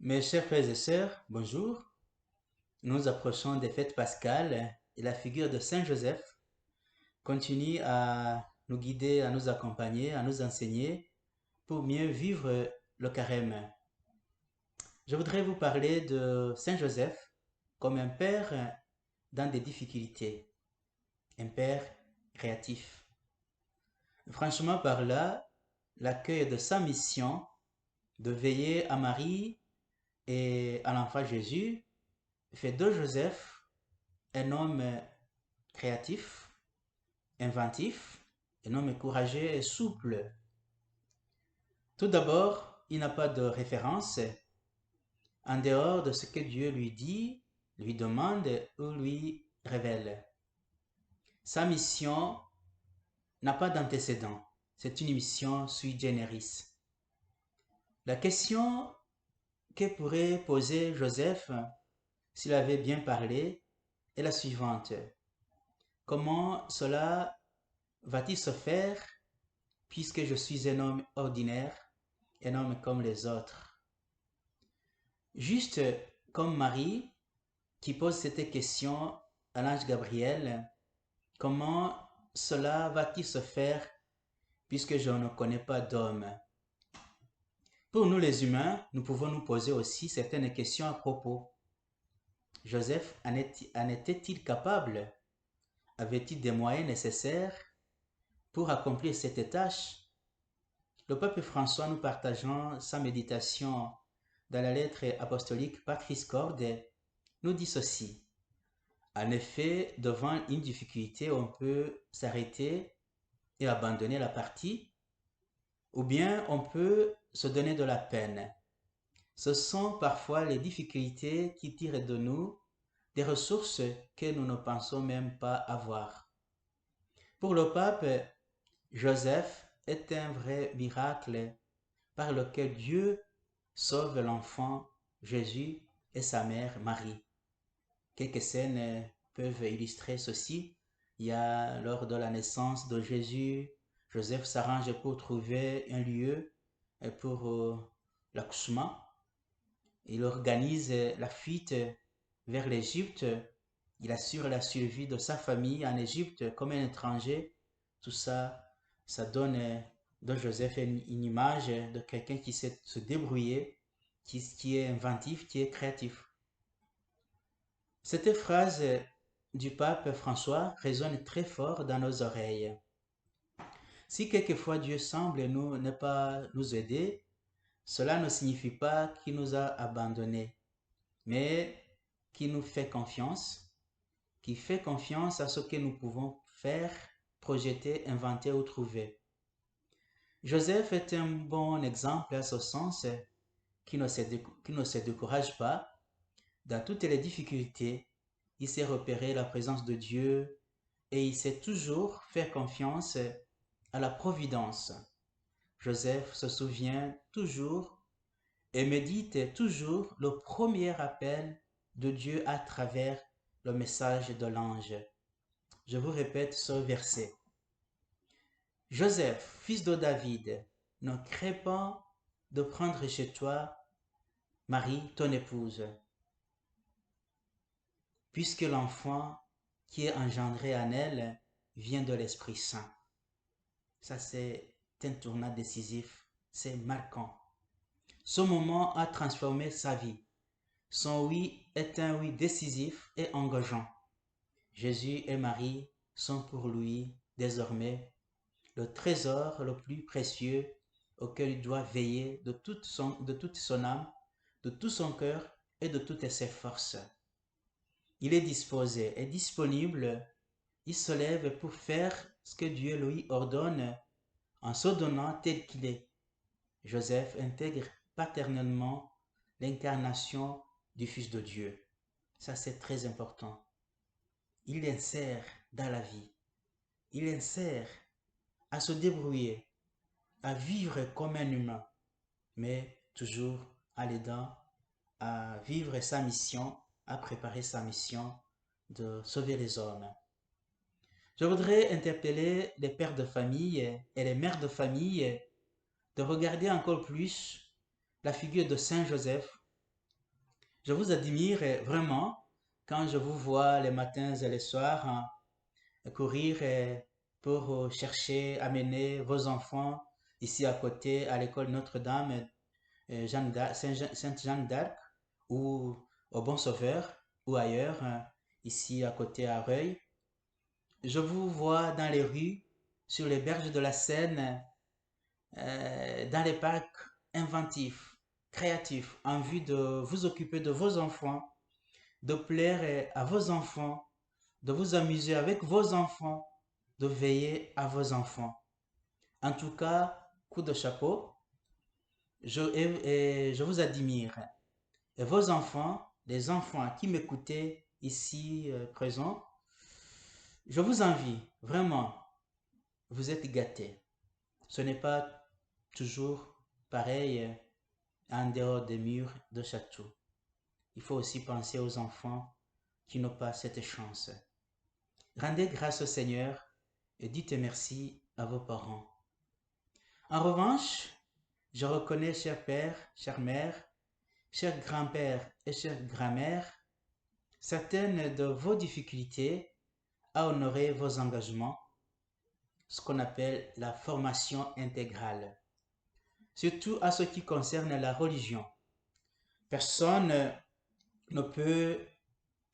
Mes chers frères et sœurs, bonjour. Nous approchons des fêtes pascales et la figure de Saint Joseph continue à nous guider, à nous accompagner, à nous enseigner pour mieux vivre le carême. Je voudrais vous parler de Saint Joseph comme un père dans des difficultés, un père créatif. Franchement, par là, l'accueil de sa mission de veiller à Marie et à l'enfant Jésus fait de Joseph un homme créatif, inventif, un homme courageux et souple. Tout d'abord, il n'a pas de référence en dehors de ce que Dieu lui dit, lui demande ou lui révèle. Sa mission n'a pas d'antécédent. C'est une mission sui generis. La question que pourrait poser Joseph s'il avait bien parlé est la suivante. Comment cela va-t-il se faire puisque je suis un homme ordinaire, un homme comme les autres? Juste comme Marie qui pose cette question à l'ange Gabriel, comment cela va-t-il se faire puisque je ne connais pas d'homme? Pour nous les humains, nous pouvons nous poser aussi certaines questions à propos. Joseph en était-il capable? Avait-il des moyens nécessaires pour accomplir cette tâche? Le pape François, nous partageons sa méditation dans la lettre apostolique Patris Corde, nous dit ceci. En effet, devant une difficulté, on peut s'arrêter et abandonner la partie, ou bien on peut se donner de la peine. Ce sont parfois les difficultés qui tirent de nous des ressources que nous ne pensons même pas avoir. Pour le pape, Joseph est un vrai miracle par lequel Dieu sauve l'enfant Jésus et sa mère Marie. Quelques scènes peuvent illustrer ceci. Il y a lors de la naissance de Jésus, Joseph s'arrange pour trouver un lieu pour l'accouchement. Il organise la fuite vers l'Égypte. Il assure la survie de sa famille en Égypte comme un étranger. Tout ça, ça donne de Joseph une image de quelqu'un qui sait se débrouiller, qui est inventif, qui est créatif. Cette phrase du pape François résonne très fort dans nos oreilles. Si quelquefois Dieu semble ne pas nous aider, cela ne signifie pas qu'il nous a abandonnés, mais qu'il nous fait confiance, qu'il fait confiance à ce que nous pouvons faire, projeter, inventer ou trouver. Joseph est un bon exemple à ce sens qui ne se décourage pas. Dans toutes les difficultés, il sait repérer la présence de Dieu et il sait toujours faire confiance à la providence. Joseph se souvient toujours et médite toujours le premier appel de Dieu à travers le message de l'ange. Je vous répète ce verset. Joseph, fils de David, ne crains pas de prendre chez toi Marie, ton épouse, puisque l'enfant qui est engendré en elle vient de l'Esprit Saint. Ça, c'est un tournant décisif, c'est marquant. Ce moment a transformé sa vie. Son oui est un oui décisif et engageant. Jésus et Marie sont pour lui désormais le trésor le plus précieux auquel il doit veiller de toute son âme, de tout son cœur et de toutes ses forces. Il est disposé et disponible. Il se lève pour faire ce que Dieu lui ordonne en se donnant tel qu'il est. Joseph intègre paternellement l'incarnation du Fils de Dieu. Ça, c'est très important. Il l'insère dans la vie. Il insère à se débrouiller, à vivre comme un humain, mais toujours en l'aidant à vivre sa mission, à préparer sa mission de sauver les hommes. Je voudrais interpeller les pères de famille et les mères de famille de regarder encore plus la figure de Saint Joseph Je vous admire vraiment quand je vous vois les matins et les soirs courir pour chercher, amener vos enfants ici à côté à l'école Notre-Dame Sainte-Jeanne d'Arc ou au Bon Sauveur ou ailleurs, ici à côté à Reuil. Je vous vois dans les rues, sur les berges de la Seine, dans les parcs inventifs, créatifs, en vue de vous occuper de vos enfants, de plaire à vos enfants, de vous amuser avec vos enfants, de veiller à vos enfants. En tout cas, coup de chapeau, je vous admire. Et vos enfants, les enfants qui m'écoutaient ici présents, je vous envie, vraiment, vous êtes gâtés. Ce n'est pas toujours pareil en dehors des murs de château. Il faut aussi penser aux enfants qui n'ont pas cette chance. Rendez grâce au Seigneur et dites merci à vos parents. En revanche, je reconnais, cher père, chère mère, cher grand-père et chère grand-mère, certaines de vos difficultés à honorer vos engagements, ce qu'on appelle la formation intégrale, surtout à ce qui concerne la religion. Personne ne peut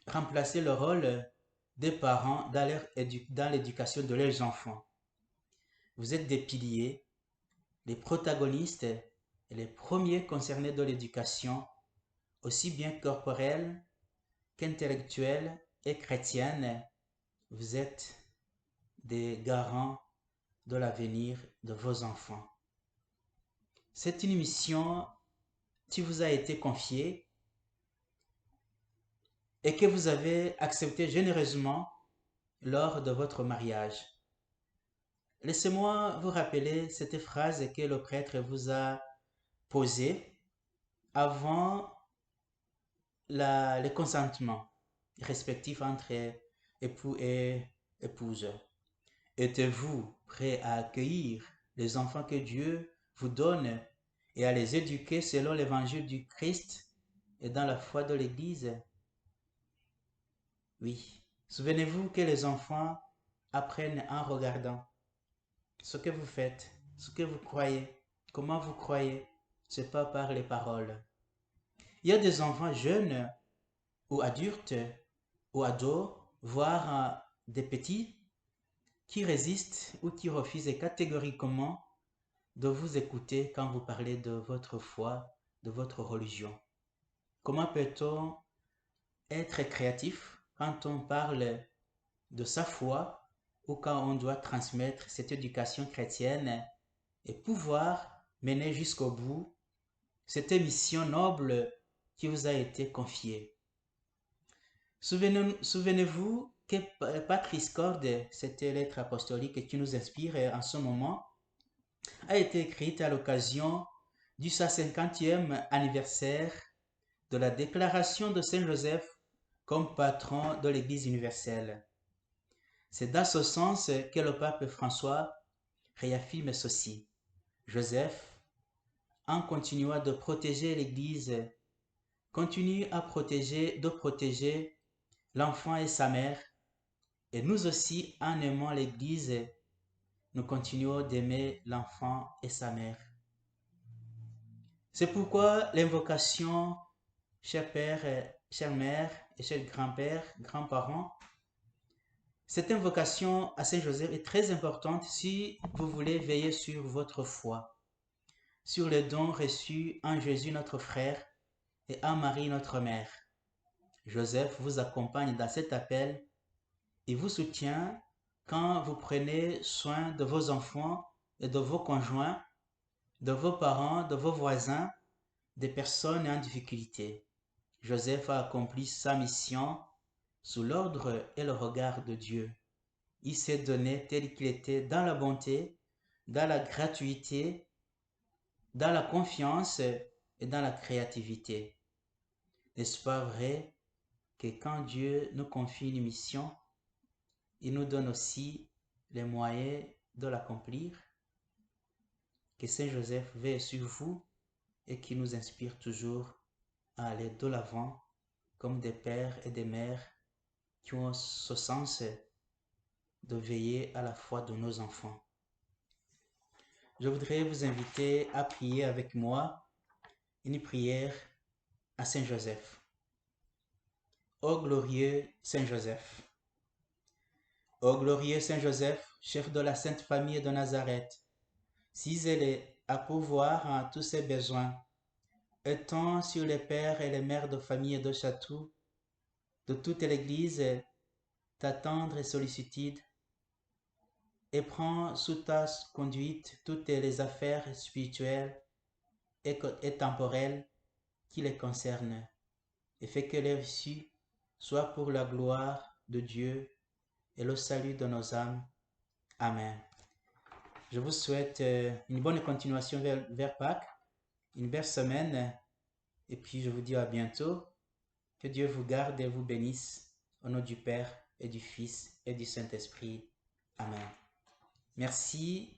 remplacer le rôle des parents dans l'éducation de leurs enfants. Vous êtes des piliers, les protagonistes et les premiers concernés de l'éducation, aussi bien corporelle qu'intellectuelle et chrétienne. Vous êtes des garants de l'avenir de vos enfants. C'est une mission qui vous a été confiée et que vous avez acceptée généreusement lors de votre mariage. Laissez-moi vous rappeler cette phrase que le prêtre vous a posée avant le consentement respectif entre époux et épouse. Êtes-vous prêt à accueillir les enfants que Dieu vous donne et à les éduquer selon l'évangile du Christ et dans la foi de l'Église? Oui. Souvenez-vous que les enfants apprennent en regardant ce que vous faites, ce que vous croyez, comment vous croyez. C'est pas par les paroles. Il y a des enfants jeunes ou adultes ou ados, voire des petits, qui résistent ou qui refusent catégoriquement de vous écouter quand vous parlez de votre foi, de votre religion. Comment peut-on être créatif quand on parle de sa foi ou quand on doit transmettre cette éducation chrétienne et pouvoir mener jusqu'au bout cette mission noble qui vous a été confiée? Souvenez-vous que Patris Corde, cette lettre apostolique qui nous inspire en ce moment, a été écrite à l'occasion du 150e anniversaire de la déclaration de Saint Joseph comme patron de l'Église universelle. C'est dans ce sens que le pape François réaffirme ceci. Joseph, en continuant de protéger l'Église, continue de protéger l'enfant et sa mère, et nous aussi, en aimant l'Église, nous continuons d'aimer l'enfant et sa mère. C'est pourquoi l'invocation, cher père, chère mère et cher grand-père, grands-parents, cette invocation à Saint Joseph est très importante si vous voulez veiller sur votre foi, sur les dons reçus en Jésus notre frère et en Marie notre mère. Joseph vous accompagne dans cet appel et vous soutient quand vous prenez soin de vos enfants et de vos conjoints, de vos parents, de vos voisins, des personnes en difficulté. Joseph a accompli sa mission sous l'ordre et le regard de Dieu. Il s'est donné tel qu'il était dans la bonté, dans la gratuité, dans la confiance et dans la créativité. N'est-ce pas vrai que quand Dieu nous confie une mission, il nous donne aussi les moyens de l'accomplir? Que Saint Joseph veille sur vous et qui nous inspire toujours à aller de l'avant comme des pères et des mères qui ont ce sens de veiller à la foi de nos enfants. Je voudrais vous inviter à prier avec moi une prière à Saint Joseph. Ô glorieux Saint Joseph, ô glorieux Saint Joseph, chef de la Sainte Famille de Nazareth, si zélé à pourvoir à tous ses besoins, étends sur les pères et les mères de famille de Chatou, de toute l'Église, ta tendre sollicitude, et prends sous ta conduite toutes les affaires spirituelles et temporelles qui les concernent, et fais que les reçus soient pour la gloire de Dieu et le salut de nos âmes. Amen. Je vous souhaite une bonne continuation vers Pâques, une belle semaine, et puis je vous dis à bientôt. Que Dieu vous garde et vous bénisse. Au nom du Père et du Fils et du Saint-Esprit. Amen. Merci